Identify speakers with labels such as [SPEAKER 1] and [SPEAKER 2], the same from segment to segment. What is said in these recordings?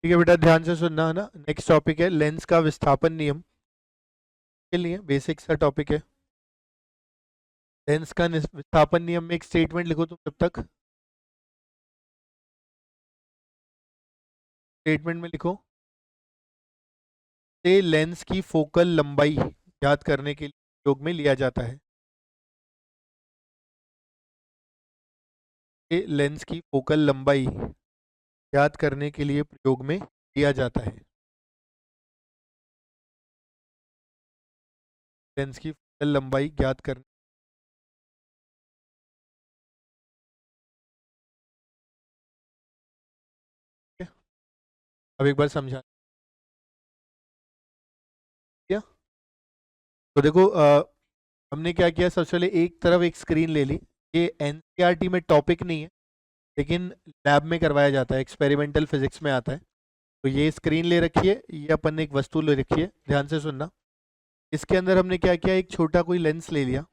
[SPEAKER 1] ठीक है बेटा, ध्यान से सुनना है ना। नेक्स्ट टॉपिक है लेंस का विस्थापन नियम के लिए, बेसिक सा टॉपिक है। लेंस का विस्थापन नियम में एक स्टेटमेंट लिखो तुम जब तक। स्टेटमेंट में लिखो, से लेंस की फोकल लंबाई ज्ञात करने के लिए उपयोग में लिया जाता है। से लेंस की फोकल लंबाई ज्ञात करने के लिए प्रयोग में लिया जाता है। लेंस की फोकल लंबाई ज्ञात करने, अब एक बार समझा दिया। तो देखो हमने क्या किया, सबसे पहले एक तरफ एक स्क्रीन ले ली। ये एनसीईआरटी में टॉपिक नहीं है, लेकिन लैब में करवाया जाता है, एक्सपेरिमेंटल फिजिक्स में आता है। तो ये स्क्रीन ले रखी है, ये अपन ने एक वस्तु ले रखी है, ध्यान से सुनना। इसके अंदर हमने क्या किया, एक छोटा कोई लेंस ले लिया,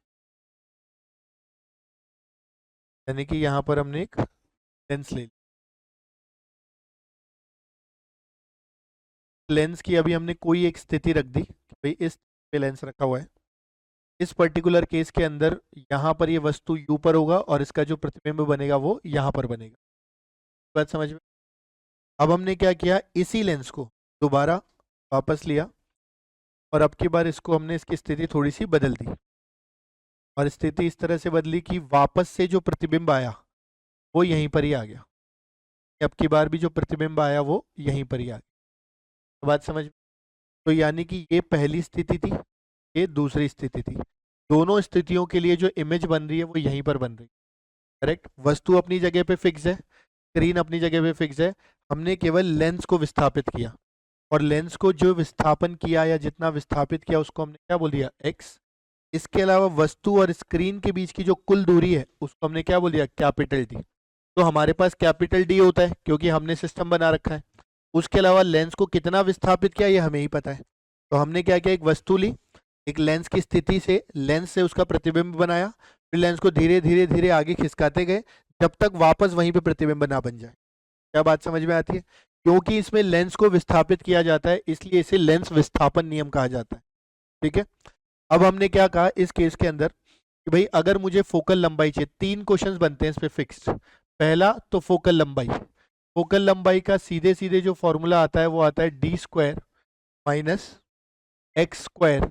[SPEAKER 1] यानी कि यहाँ पर हमने एक लेंस ले लिया। लेंस की अभी हमने कोई एक स्थिति रख दी कि भाई इस पे लेंस रखा हुआ है। इस पर्टिकुलर केस के अंदर यहाँ पर ये वस्तु यू पर होगा और इसका जो प्रतिबिंब बनेगा वो यहाँ पर बनेगा। बात समझ में? अब हमने क्या किया, इसी लेंस को दोबारा वापस लिया और अब की बार इसको हमने इसकी स्थिति थोड़ी सी बदल दी, और स्थिति इस तरह से बदली कि वापस से जो प्रतिबिंब आया वो यहीं पर ही आ गया। अब की बार भी जो प्रतिबिंब आया वो यहीं पर ही आ गया। तो बात समझ में? तो यानी कि ये पहली स्थिति थी, ये दूसरी स्थिति थी। दोनों स्थितियों के लिए जो इमेज बन रही है वो यहीं पर बन रही है। करेक्ट, वस्तु अपनी जगह पे फिक्स है, स्क्रीन अपनी जगह पे फिक्स है। हमने केवल लेंस को विस्थापित किया, और लेंस को जो विस्थापन किया या जितना विस्थापित किया उसको हमने क्या बोल दिया, एक्स। इसके अलावा वस्तु और स्क्रीन के बीच की जो कुल दूरी है उसको हमने क्या बोल दिया, कैपिटल डी। तो हमारे पास कैपिटल डी होता है क्योंकि हमने सिस्टम बना रखा है। उसके अलावा लेंस को कितना विस्थापित किया ये हमें ही पता है। तो हमने क्या किया, एक वस्तु ली, एक लेंस की स्थिति से लेंस से उसका प्रतिबिंब बनाया, फिर लेंस को धीरे धीरे धीरे आगे खिसकाते गए जब तक वापस वहीं पे प्रतिबिंब ना बन जाए। क्या बात समझ में आती है? क्योंकि इसमें लेंस को विस्थापित किया जाता है इसलिए इसे लेंस विस्थापन नियम कहा जाता है। ठीक है, अब हमने क्या कहा इस केस के अंदर कि भाई अगर मुझे फोकल लंबाई चाहिए, तीन क्वेश्चंस बनते हैं इस पे फिक्स्ड। पहला तो फोकल लंबाई, फोकल लंबाई का सीधे सीधे जो फॉर्मूला आता है वो आता है D square minus x square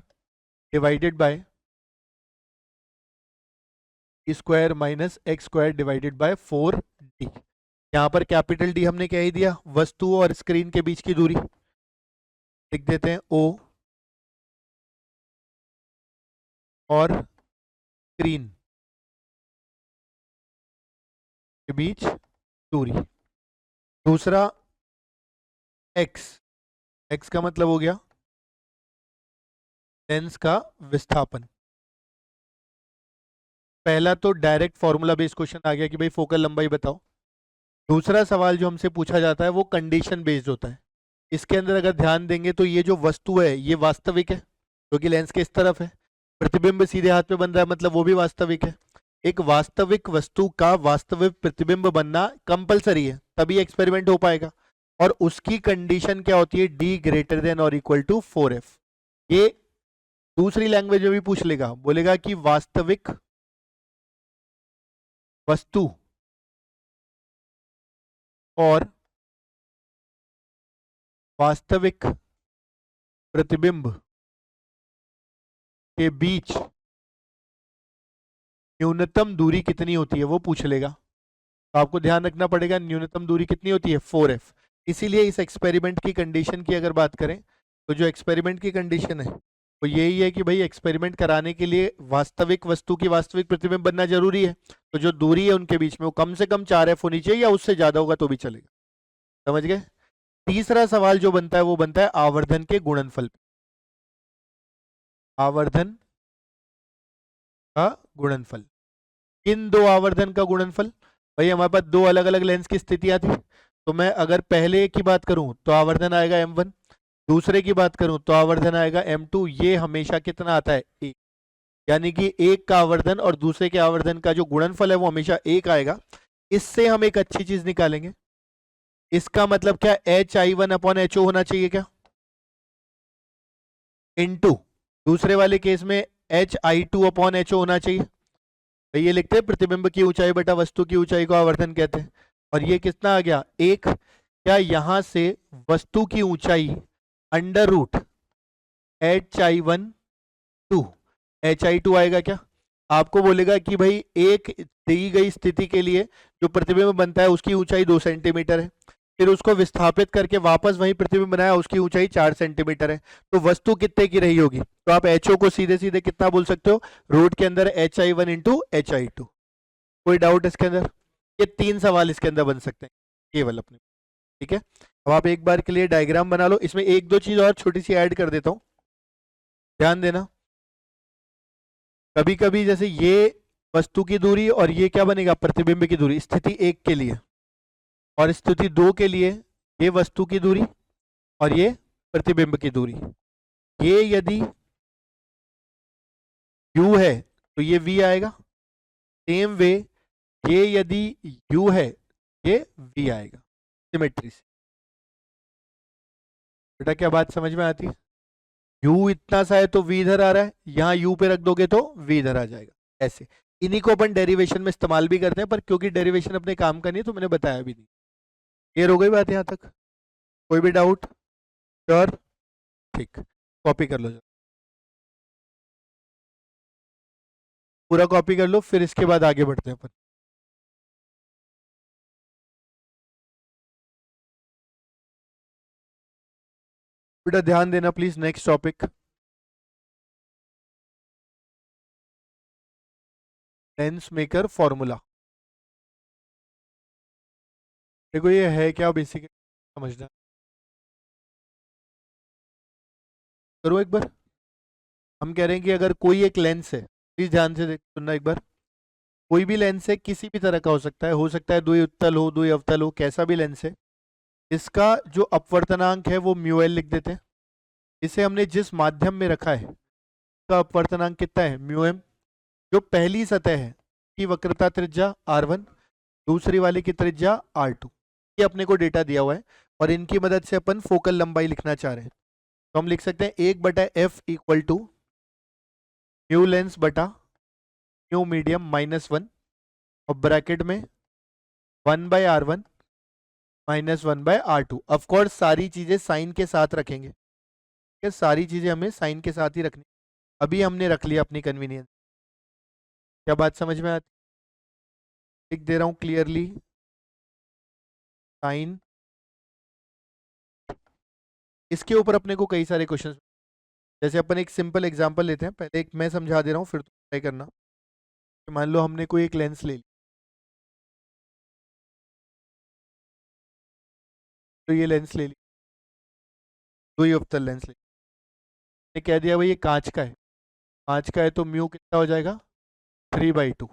[SPEAKER 1] divided by D square minus x square divided by 4d। यहाँ पर कैपिटल डी हमने क्या ही दिया, वस्तु और स्क्रीन के बीच की दूरी, लिख देते हैं ओ, और स्क्रीन के बीच दूरी। दूसरा एक्स, एक्स का मतलब हो गया लेंस का विस्थापन। पहला तो डायरेक्ट फॉर्मूला बेस्ड क्वेश्चन आ गया कि भाई फोकल लंबाई बताओ। दूसरा सवाल जो हमसे पूछा जाता है वो कंडीशन बेस्ड होता है। इसके अंदर अगर ध्यान देंगे तो ये जो वस्तु है ये वास्तविक है क्योंकि लेंस के इस तरफ है, प्रतिबिंब सीधे हाथ पे बन रहा है मतलब वो भी वास्तविक है। एक वास्तविक वस्तु का वास्तविक प्रतिबिंब बनना कंपलसरी है तभी एक्सपेरिमेंट हो पाएगा, और उसकी कंडीशन क्या होती है, डी ग्रेटर देन और इक्वल टू 4f। ये दूसरी लैंग्वेज में भी पूछ लेगा, बोलेगा कि वास्तविक वस्तु और वास्तविक प्रतिबिंब के बीच न्यूनतम दूरी कितनी होती है वो पूछ लेगा। तो आपको ध्यान रखना पड़ेगा न्यूनतम दूरी कितनी होती है, 4f। इसीलिए इस एक्सपेरिमेंट की कंडीशन की अगर बात करें तो जो एक्सपेरिमेंट की कंडीशन है वो यही है कि भाई एक्सपेरिमेंट कराने के लिए वास्तविक वस्तु की वास्तविक प्रतिबिंब बनना जरूरी है। तो जो दूरी है उनके बीच में वो कम से कम 4f होनी चाहिए, या उससे ज्यादा होगा तो भी चलेगा। समझ गए? तीसरा सवाल जो बनता है वो बनता है आवर्धन के गुणनफल। आवर्धन का गुणनफल, किन दो आवर्धन का गुणनफल? भाई हमारे पास दो अलग अलग लेंस की स्थितियां थी, तो मैं अगर पहले की बात करूं तो आवर्धन आएगा m1, दूसरे की बात करूं तो आवर्धन आएगा m2। ये हमेशा कितना आता है, एक। यानी कि एक का आवर्धन और दूसरे के आवर्धन का जो गुणनफल है वो हमेशा एक आएगा। इससे हम एक अच्छी चीज निकालेंगे, इसका मतलब क्या, HI1/HO होना चाहिए क्या, इनटू दूसरे वाले केस में HI2/HO होना चाहिए। तो ये लिखते हैं प्रतिबिंब की ऊंचाई बटा वस्तु की ऊंचाई को आवर्धन कहते हैं। और ये कितना आ गया, एक। क्या यहां से वस्तु की ऊंचाई अंडर रूट HI1/2, HI2 आएगा क्या। आपको बोलेगा कि भाई एक दी गई स्थिति के लिए जो प्रतिबिंब बनता है उसकी ऊंचाई 2 सेंटीमीटर है, फिर उसको विस्थापित करके वापस वही प्रतिबिंब बनाया, उसकी ऊंचाई 4 सेंटीमीटर है, तो वस्तु कितने की रही होगी। तो आप एचओ को सीधे सीधे कितना बोल सकते हो, रूट के अंदर HI1/HI2। कोई डाउट इसके अंदर, ये 3 सवाल इसके अंदर बन सकते हैं केवल अपने। ठीक है, अब आप एक बार के लिए डायग्राम बना लो, इसमें एक दो चीज और छोटी सी ऐड कर देता हूं, ध्यान देना। कभी कभी जैसे ये वस्तु की दूरी और ये क्या बनेगा, प्रतिबिंब की दूरी, स्थिति 1 के लिए, और स्थिति 2 के लिए ये वस्तु की दूरी और ये प्रतिबिंब की दूरी। ये यदि u है तो ये v आएगा, सेम वे ये यदि u है ये v आएगा, सिमेट्री से। बेटा क्या बात समझ में आती है, u इतना सा है तो v इधर आ रहा है, यहाँ u पे रख दोगे तो v इधर आ जाएगा, ऐसे। इन्हीं को अपन डेरिवेशन में इस्तेमाल भी करते हैं, पर क्योंकि डेरिवेशन अपने काम का नहीं है तो मैंने बताया भी नहीं। क्लियर हो गई बात यहाँ तक, कोई भी डाउट, श्योर, ठीक, कॉपी कर लो, पूरा कॉपी कर लो, फिर इसके बाद आगे बढ़ते हैं अपन। बेटा ध्यान देना please, next topic, lens maker formula. देखो ये है क्या, बेसिक समझना, करो एक बार। हम कह रहे हैं कि अगर कोई एक लेंस है, प्लीज ध्यान से देख सुनना एक बार, कोई भी लेंस है किसी भी तरह का हो सकता है द्वि उत्तल हो, द्वि अवतल हो, कैसा भी लेंस है, इसका जो अपवर्तनांक है वो म्यूएल लिख देते हैं। इसे हमने जिस माध्यम में रखा है उसका अपवर्तनांक कितना है, म्यूएम। जो पहली सतह है की वक्रता त्रिज्या R1, दूसरी वाली की त्रिज्या R2, ये अपने को डेटा दिया हुआ है, और इनकी मदद से अपन फोकल लंबाई लिखना चाह रहे हैं। तो हम लिख सकते हैं 1/f equal to mu lens बटा म्यू मीडियम -1, और ब्रैकेट में 1/R1 -1/R2। ऑफकोर्स सारी चीजें साइन के साथ रखेंगे, ये सारी चीजें हमें साइन के साथ ही रखनी। अभी हमने रख लिया अपनी कन्वीनियंस। क्या बात समझ में आती, लिख दे रहा हूं क्लियरली, साइन। इसके ऊपर अपने को कई सारे क्वेश्चंस, जैसे अपन एक सिंपल एग्जांपल लेते हैं, पहले एक मैं समझा दे रहा हूँ फिर तुम ट्राई करना। तो मान लो हमने कोई एक लेंस ले ली, तो ये लेंस ले ली, दो ही अवतल लेंस ले ली। मैंने कह दिया भाई ये कांच का है, कांच का है तो म्यू कितना हो जाएगा, 3/2,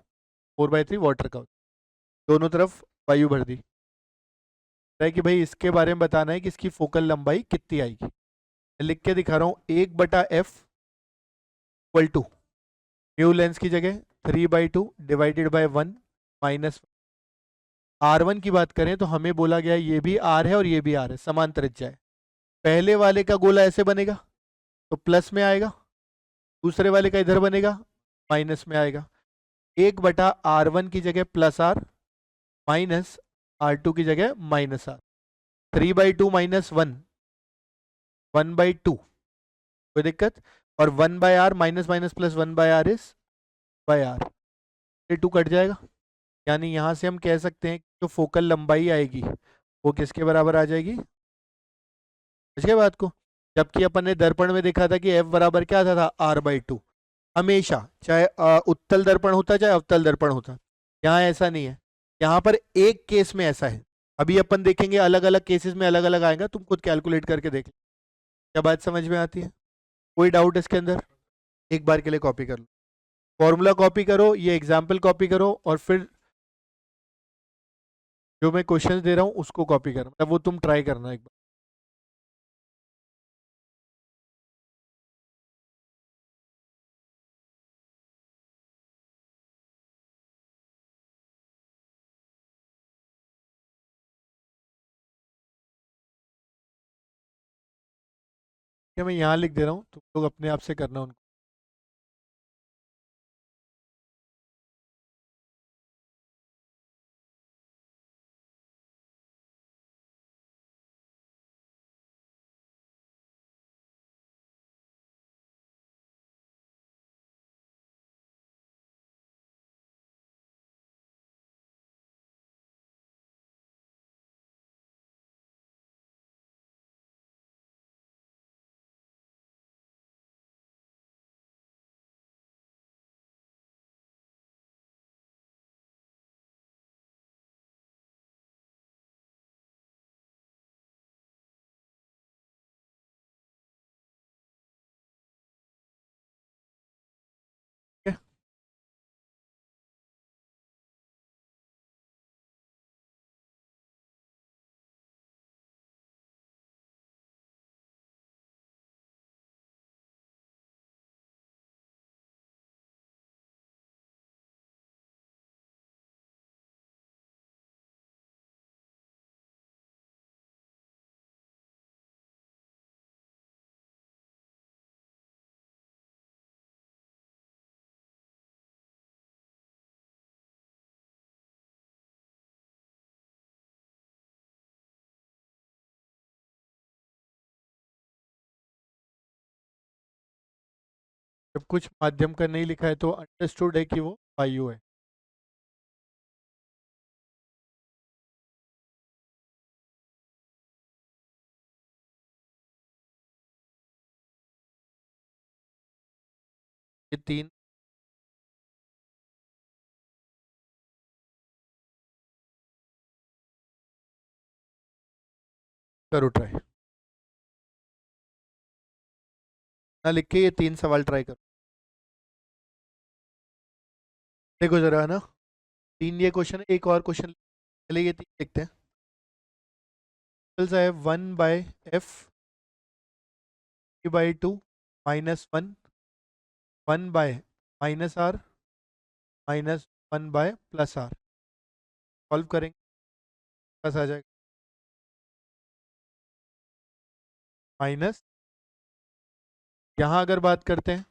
[SPEAKER 1] 4/3 वाटर का, दोनों तरफ वायु भर दी है कि भाई इसके बारे में बताना है कि इसकी फोकल लंबाई कितनी आएगी। मैं लिख के दिखा रहा हूँ, 1/f equal to mu lens की जगह 3/2 डिवाइडेड बाय 1 माइनस R1 की बात करें तो हमें बोला गया ये भी R है और ये भी R है, समान त्रिज्या है। पहले वाले का गोला ऐसे बनेगा तो प्लस में आएगा, दूसरे वाले का इधर बनेगा माइनस में आएगा। 1/R1 की जगह +R, माइनस R2 की जगह -R। 3/2 -1, 1/2, कोई दिक्कत, और 1/R minus minus plus 1/R is R, ये 2 कट जाएगा। यानी यहां से हम कह सकते हैं कि जो फोकल लंबाई आएगी वो किसके बराबर आ जाएगी, समझ गए बात को। जबकि अपन ने दर्पण में देखा था कि f बराबर क्या आता था, R/2, हमेशा, चाहे उत्तल दर्पण होता चाहे अवतल दर्पण होता। यहाँ ऐसा नहीं है, यहाँ पर एक केस में ऐसा है। अभी अपन देखेंगे अलग अलग केसेस में अलग अलग आएगा, तुम खुद कैलकुलेट करके देख लो। क्या बात समझ में आती है, कोई डाउट इसके अंदर, एक बार के लिए कॉपी कर लो, फॉर्मूला कॉपी करो, ये एग्जाम्पल कॉपी करो, और फिर जो मैं क्वेश्चंस दे रहा हूँ उसको कॉपी करो, मतलब वो तुम ट्राई करना एक बार। मैं यहाँ लिख दे रहा हूँ, तुम लोग अपने आप से करना उनको। ठीक है? जब कुछ माध्यम का नहीं लिखा है तो अंडरस्टूड है कि वो वायु है। ये 3 करो ट्राई, ना लिख के ये 3 सवाल ट्राई करो। देखो जरा ना, 3 ये क्वेश्चन है, एक और क्वेश्चन पहले ये 3 लिखते हैं। है 1/f 3/2 -1 1/-r -1/+r। सॉल्व करेंगे, बस आ जाएगा माइनस। यहाँ अगर बात करते हैं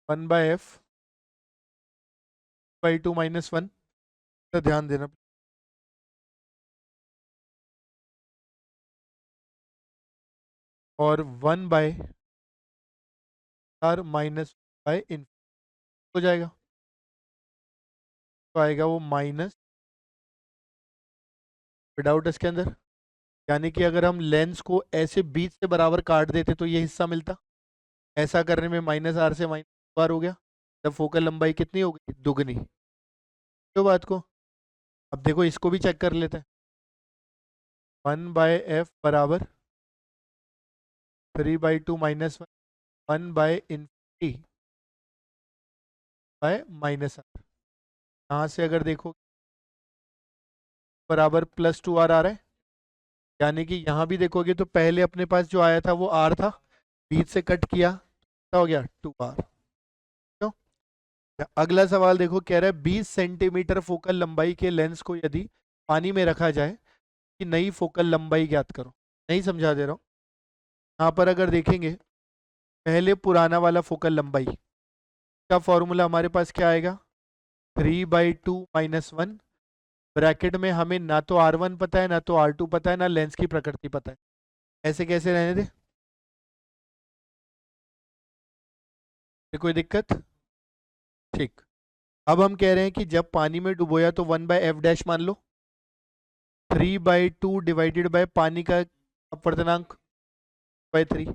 [SPEAKER 1] 1/f/2 -1, तो ध्यान देना, और 1/r -1/, हो जाएगा, तो आएगा वो माइनस विदाउट इसके अंदर। यानी कि अगर हम लेंस को ऐसे बीच से बराबर काट देते तो ये हिस्सा मिलता, ऐसा करने में -r से -r हो गया, जब फोकल लंबाई कितनी हो गई, दुगनी। तो बात को अब देखो, इसको भी चेक कर लेते हैं। 1/f बराबर 3/2 -1 1/∞/-r। यहाँ से अगर देखो बराबर +2r आ रहा है, यानी कि यहाँ भी देखोगे तो पहले अपने पास जो आया था वो r था, बीच से कट किया, क्या हो गया 2r। क्यों? अगला सवाल देखो, कह रहा है 20 सेंटीमीटर फोकल लंबाई के लेंस को यदि पानी में रखा जाए कि नई फोकल लंबाई ज्ञात करो। नहीं समझा दे रहा हूँ, यहाँ पर अगर देखेंगे पहले पुराना वाला फोकल लंबाई का फॉर्मूला हमारे पास क्या आएगा, 3/2 -1, ब्रैकेट में हमें ना तो R1 पता है, ना तो R2 पता है, ना लेंस की प्रकृति पता है। ऐसे कैसे रहने दे, कोई दिक्कत? ठीक। अब हम कह रहे हैं कि जब पानी में डुबोया तो 1/f' मान लो, 3/2 डिवाइडेड बाय पानी का अपवर्तनांक /3।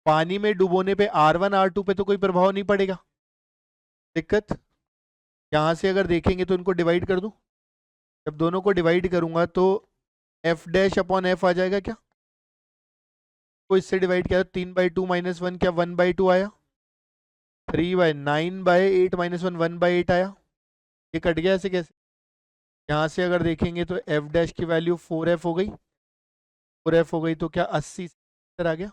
[SPEAKER 1] पानी में डुबोने पे R1 R2 पे तो कोई प्रभाव नहीं पड़ेगा, दिक्कत? यहाँ से अगर देखेंगे तो इनको डिवाइड कर दूं, जब दोनों को डिवाइड करूंगा तो f'/f आ जाएगा क्या? तो इससे डिवाइड किया तो 3/2 -1 क्या 1/2 आया, 3/9/8 -1 1/8 आया, ये कट गया, ऐसे कैसे? यहाँ से अगर देखेंगे तो f' की वैल्यू 4f हो गई, 4f हो गई तो क्या 80 आ गया।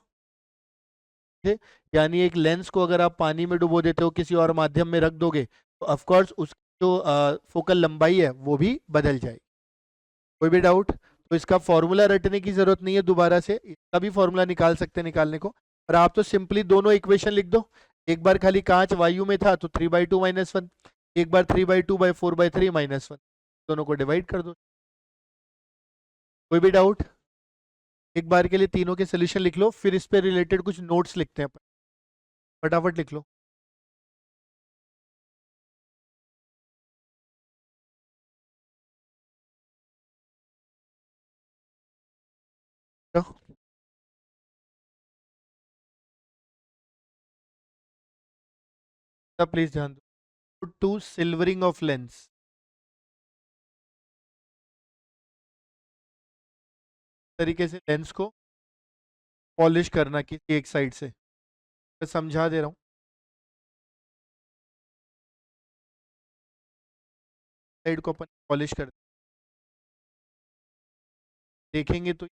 [SPEAKER 1] ठीक है? यानी एक लेंस को अगर आप पानी में डुबो देते हो, किसी और माध्यम में रख दोगे, तो ऑफ कोर्स उसकी जो फोकल लंबाई है वो भी बदल जाएगी। कोई भी डाउट? तो इसका फॉर्मूला रटने की जरूरत नहीं है दोबारा से, इसका भी फॉर्मूला निकाल सकते हैं निकालने को। और आप तो सिंपली दोनों इक्वेशन लिख दो। एक बार खाली कांच वायु में था तो 3/2 - 1, एक बार 3/2/4/3 - 1, दोनों को डिवाइड कर दो। कोई भी डाउट? एक बार के लिए तीनों के सोल्यूशन लिख लो, फिर इस पे रिलेटेड कुछ नोट्स लिखते हैं अपन। फटाफट लिख लो। प्लीज ध्यान दो। टू सिल्वरिंग ऑफ लेंस, तरीके से लेंस को पॉलिश करना किसी एक साइड से, मैं समझा दे रहा हूँ। साइड को अपन पॉलिश कर देखेंगे तो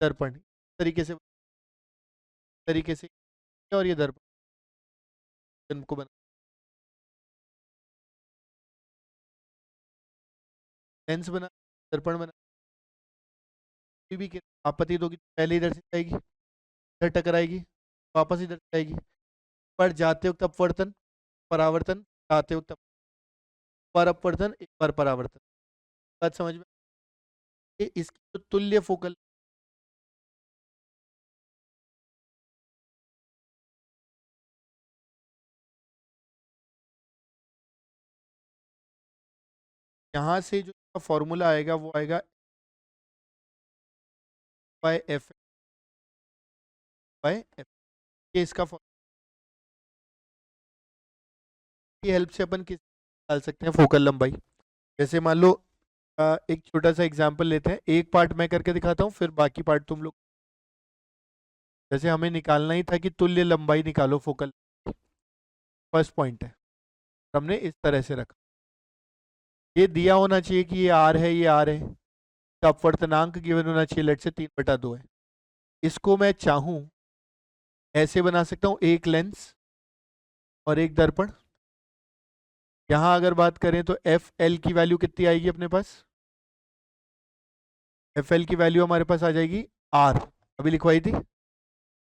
[SPEAKER 1] दर्पण तरीके से और ये दर्पण को बना लेंस बना, दर्पण बना। कोई भी आपत्ति दोगी तो पहले इधर से जाएगी, इधर टकराएगी, वापस इधर से जाएगी। पर जाते वक्त अपवर्तन परावर्तन, आते वक्त पर अपवर्तन, एक बार परावर्तन। बात समझ में? इसकी जो तुल्य फोकल, यहाँ से जो फॉर्मूला आएगा वो आएगा बाय एफ बाय एफ। ये इसका की हेल्प से अपन किस निकाल सकते हैं फोकल लंबाई। जैसे मान लो एक छोटा सा एग्जांपल लेते हैं, एक पार्ट मैं करके दिखाता हूँ फिर बाकी पार्ट तुम लोग। जैसे हमें निकालना ही था कि तुल्य लंबाई निकालो फोकल, फर्स्ट पॉइंट है, हमने इस तरह से रखा। ये दिया होना चाहिए कि ये आर है, ये आर है, इसका अपवर्तनांक गिवन होना चाहिए, लेट से 3/2 है। इसको मैं चाहूँ ऐसे बना सकता हूँ, एक लेंस और एक दर्पण। यहाँ अगर बात करें तो एफ एल की वैल्यू कितनी आएगी अपने पास? एफ एल की वैल्यू हमारे पास आ जाएगी आर, अभी लिखवाई थी।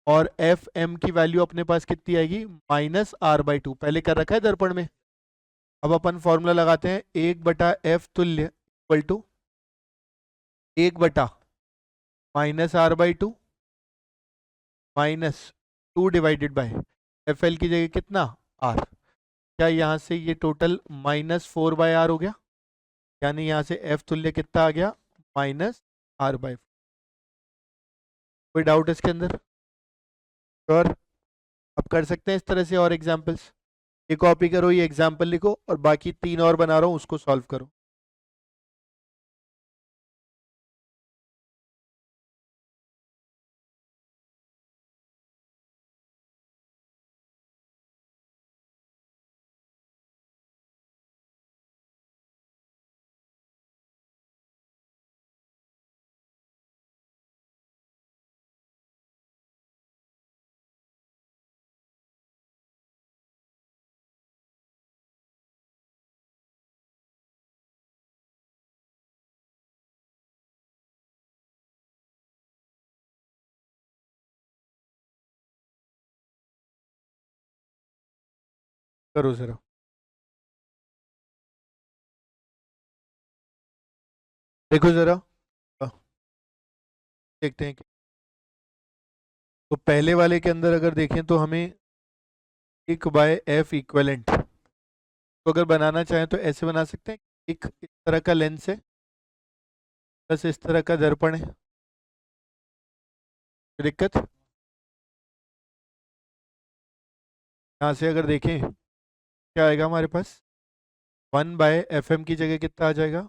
[SPEAKER 1] और एफ एम की वैल्यू अपने पास कितनी आएगी? -r/2, पहले कर रखा है दर्पण में। अब अपन फॉर्मूला लगाते हैं, 1/f तुल्य equal to 1/, -r/2 -2 divided by F L की जगह कितना? r। क्या यहाँ से ये टोटल -4/r हो गया? यानी यहाँ से f तुल्य कितना आ गया? -r/4। कोई डाउट इसके अंदर? और अब कर सकते हैं इस तरह से और एग्जांपल्स। ये कॉपी करो, ये एग्जांपल लिखो और बाकी 3 और बना रहा हूँ उसको सॉल्व करो। करो जरा, देखो जरा, अ, देखते हैं कि तो पहले वाले के अंदर अगर देखें तो हमें 1/f इक्वलेंट, तो अगर बनाना चाहें तो ऐसे बना सकते हैं। एक इस तरह का लेंस है प्लस इस तरह का दर्पण है, कोई दिक्कत? यहाँ से अगर देखें क्या आएगा हमारे पास? 1/fm की जगह कितना आ जाएगा?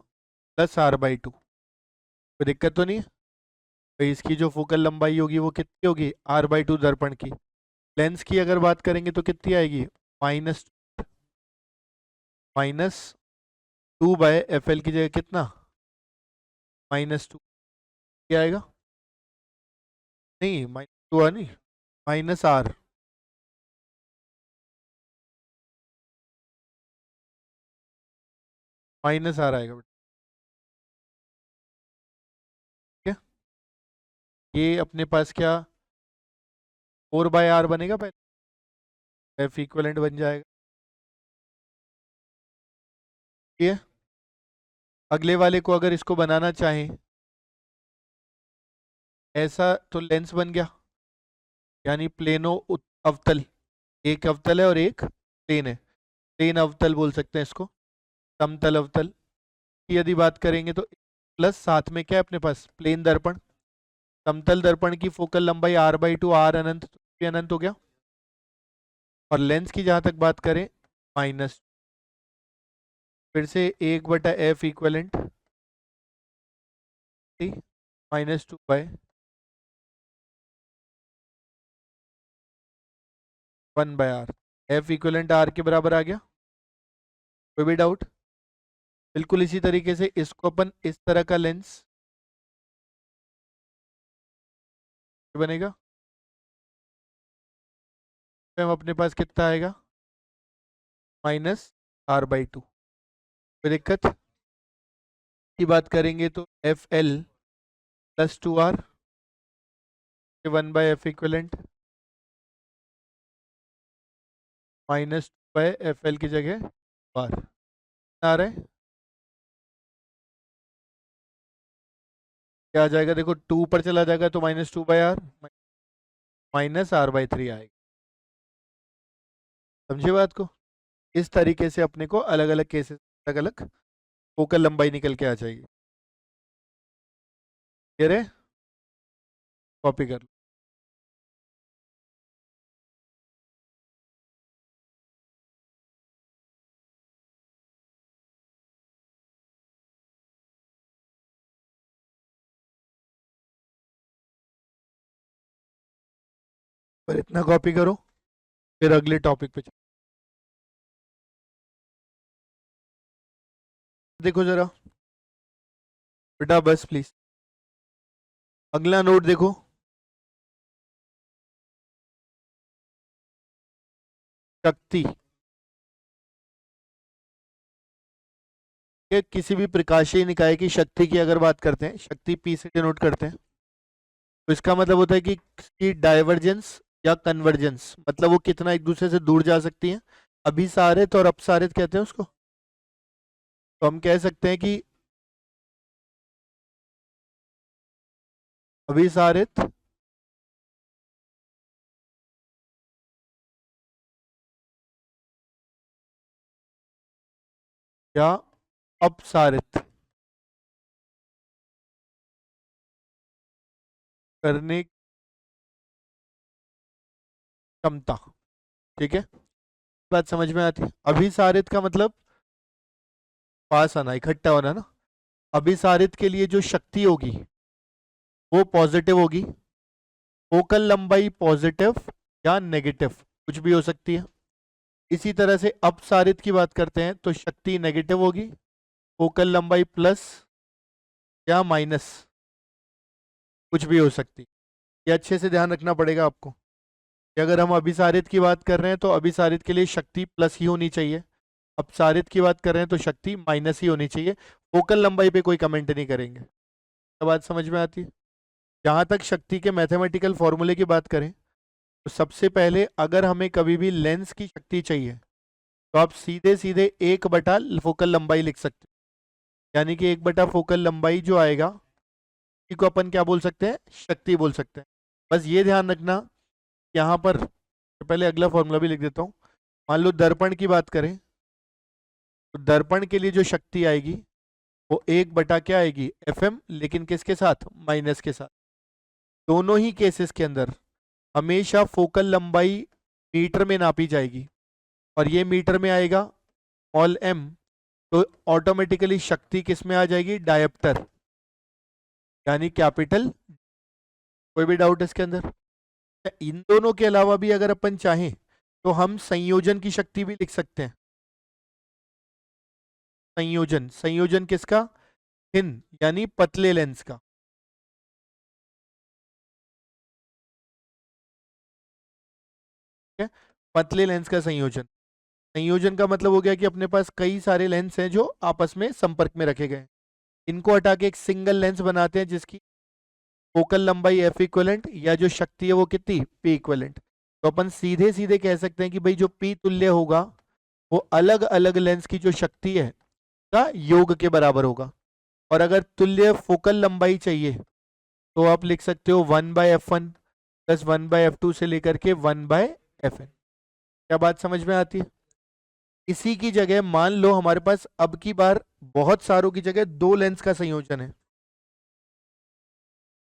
[SPEAKER 1] +r/2। कोई दिक्कत तो नहीं है? तो इसकी जो फोकल लंबाई होगी वो कितनी होगी? r/2 दर्पण की। लेंस की अगर बात करेंगे तो कितनी आएगी? माइनस -2/fl की जगह कितना? -2। क्या आएगा? नहीं, -2 नहीं, -r। माइनस आर आएगा बेटा, ठीक है। ये अपने पास क्या 4/r बनेगा पहले, एफ इक्वलेंट बन जाएगा, ठीक है। अगले वाले को अगर इसको बनाना चाहें ऐसा तो लेंस बन गया, यानी प्लेनो अवतल, एक अवतल है और एक प्लेन है, प्लेन अवतल बोल सकते हैं इसको, समतल अवतल की यदि बात करेंगे तो प्लस साथ में क्या है अपने पास प्लेन दर्पण, समतल दर्पण की फोकल लंबाई r/2, r अनंत तो भी अनंत हो गया, और लेंस की जहां तक बात करें माइनस, फिर से 1/f equivalent -2/1/r, F equivalent r के बराबर आ गया, कोई भी डाउट। बिल्कुल इसी तरीके से इसको अपन इस तरह का लेंस बनेगा, तो हम अपने पास कितना आएगा -r/2, कोई दिक्कत की बात करेंगे तो FL + 2r 1/f equivalent -2/FL की जगह r आ रहा है, क्या आ जाएगा देखो 2 पर चला जाएगा तो -2/r -r/3 आएगा, समझे बात को। इस तरीके से अपने को अलग अलग केसेस अलग अलग फोकल लंबाई निकल के आ जाएगी, क्लियर है, कॉपी कर लो। पर इतना कॉपी करो, फिर अगले टॉपिक पे चलो। देखो जरा बेटा बस प्लीज, अगला नोट देखो, शक्ति के किसी भी प्रकाशीय निकाय की शक्ति की अगर बात करते हैं, शक्ति P से डिनोट करते हैं, तो इसका मतलब होता है कि इसकी डाइवर्जेंस या कन्वर्जेंस, मतलब वो कितना एक दूसरे से दूर जा सकती है, अभिसारित और अपसारित कहते हैं उसको। तो हम कह सकते हैं कि अभिसारित या अपसारित करने की क्षमता, ठीक है, बात समझ में आती है। अभिसारित का मतलब पास आना, इकट्ठा होना ना, अभिसारित के लिए जो शक्ति होगी वो पॉजिटिव होगी, फोकल लंबाई पॉजिटिव या नेगेटिव कुछ भी हो सकती है। इसी तरह से अपसारित की बात करते हैं तो शक्ति नेगेटिव होगी, फोकल लंबाई प्लस या माइनस कुछ भी हो सकती है। ये अच्छे से ध्यान रखना पड़ेगा आपको कि अगर हम अभिसारित की बात कर रहे हैं तो अभिसारित के लिए शक्ति प्लस ही होनी चाहिए, अपसारित की बात कर रहे हैं तो शक्ति माइनस ही होनी चाहिए, फोकल लंबाई पे कोई कमेंट नहीं करेंगे। क्या बात समझ में आती है। जहां तक शक्ति के मैथमेटिकल फॉर्मूले की बात करें तो सबसे पहले अगर हमें कभी भी लेंस की शक्ति चाहिए तो आप सीधे सीधे 1/, फोकल लंबाई लिख सकते हैं, यानी कि 1/, फोकल लंबाई जो आएगा इसी को अपन क्या बोल सकते हैं, शक्ति बोल सकते हैं। बस ये ध्यान रखना यहाँ पर, तो पहले अगला फॉर्मूला भी लिख देता हूँ। मान लो दर्पण की बात करें तो दर्पण के लिए जो शक्ति आएगी वो 1/ क्या आएगी FM, लेकिन किसके साथ, माइनस के साथ। दोनों ही केसेस के अंदर हमेशा फोकल लंबाई मीटर में नापी जाएगी और ये मीटर में आएगा स्मॉल m, तो ऑटोमेटिकली शक्ति किस में आ जाएगी, डायप्टर यानी कैपिटल। कोई भी डाउट इसके अंदर। इन दोनों के अलावा भी अगर अपन चाहें तो हम संयोजन की शक्ति भी लिख सकते हैं। संयोजन, संयोजन किसका, थिन यानी पतले लेंस का, ठीक है, पतले लेंस का संयोजन। संयोजन का मतलब हो गया कि अपने पास कई सारे लेंस हैं जो आपस में संपर्क में रखे गए। इनको हटा के एक सिंगल लेंस बनाते हैं जिसकी फोकल लंबाई एफ इक्वलेंट या जो शक्ति है वो कितनी पी इक्वलेंट। तो अपन सीधे सीधे कह सकते हैं कि भाई जो पी तुल्य होगा वो अलग अलग लेंस की जो शक्ति है का योग के बराबर होगा। और अगर तुल्य फोकल लंबाई चाहिए तो आप लिख सकते हो 1/f1 प्लस 1/f2 से लेकर के 1/fn। क्या बात समझ में आती है? इसी की जगह मान लो हमारे पास अब की बार बहुत सारों की जगह दो लेंस का संयोजन है।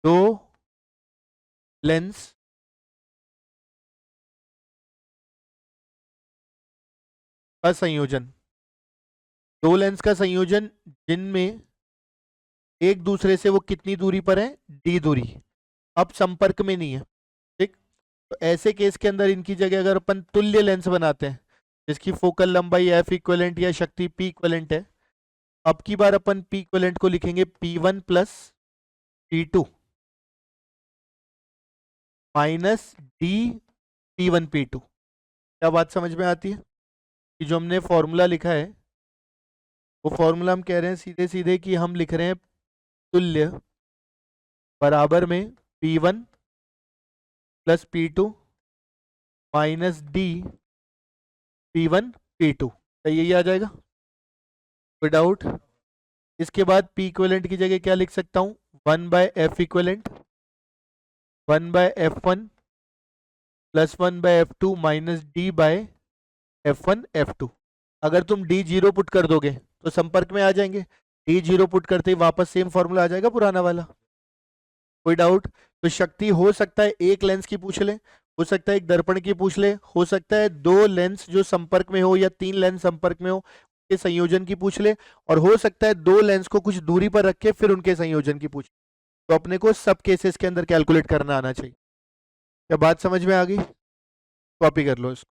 [SPEAKER 1] दो लेंस का संयोजन, दो लेंस का संयोजन जिनमें एक दूसरे से वो कितनी दूरी पर है, डी दूरी, अब संपर्क में नहीं है। ठीक, तो ऐसे केस के अंदर इनकी जगह अगर अपन तुल्य लेंस बनाते हैं जिसकी फोकल लंबाई एफ इक्वलेंट या शक्ति पी इक्वलेंट है, अब की बार अपन पी इक्वलेंट को लिखेंगे P1 plus P2 minus D P1 P2। क्या बात समझ में आती है? कि जो हमने फॉर्मूला लिखा है वो फॉर्मूला हम कह रहे हैं सीधे सीधे कि हम लिख रहे हैं तुल्य बराबर में P1 plus P2 minus D P1 P2। यही आ जाएगा विदाउट। इसके बाद P इक्वलेंट की जगह क्या लिख सकता हूं, 1/f equivalent 1/f1 plus 1/f2 minus d/f1 f2। अगर तुम d 0 पुट कर दोगे तो संपर्क में आ जाएंगे, d 0 पुट करते ही वापस सेम फॉर्मूला आ जाएगा पुराना वाला। कोई डाउट? तो शक्ति हो सकता है एक लेंस की पूछ ले, हो सकता है एक दर्पण की पूछ ले, हो सकता है दो लेंस जो संपर्क में हो या तीन लेंस संपर्क में हो के संयोजन की पूछ ले, और हो सकता है दो लेंस को कुछ दूरी पर रख के फिर उनके संयोजन की पूछ। तो अपने को सब केसेस के अंदर कैलकुलेट करना आना चाहिए। क्या बात समझ में आ गई? कॉपी कर लो इसको।